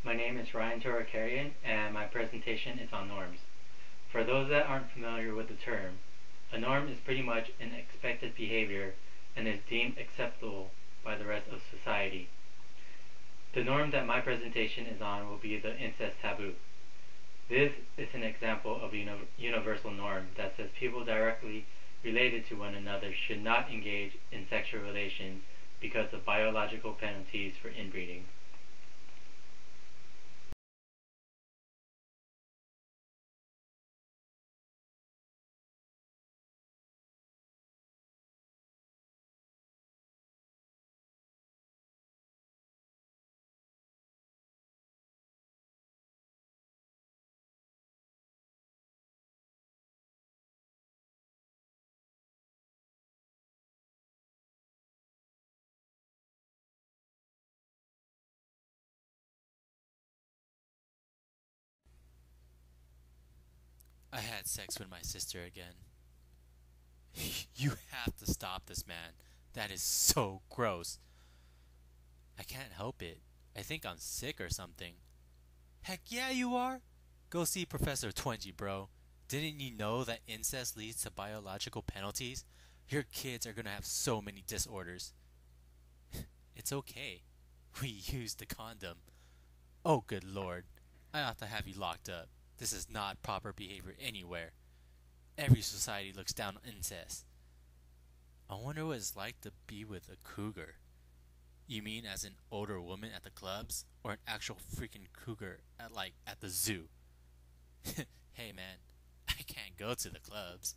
My name is Ryan Torakarian, and my presentation is on norms. For those that aren't familiar with the term, a norm is pretty much an expected behavior and is deemed acceptable by the rest of society. The norm that my presentation is on will be the incest taboo. This is an example of a universal norm that says people directly related to one another should not engage in sexual relations because of biological penalties for inbreeding. I had sex with my sister again. You have to stop this, man. That is so gross. I can't help it. I think I'm sick or something. Heck yeah, you are! Go see Professor Twenty, bro. Didn't you know that incest leads to biological penalties? Your kids are gonna have so many disorders. It's okay. We used the condom. Oh, good lord. I ought to have you locked up. This is not proper behavior anywhere. Every society looks down on incest. I wonder what it's like to be with a cougar. You mean as an older woman at the clubs? Or an actual freaking cougar at the zoo? Hey man, I can't go to the clubs.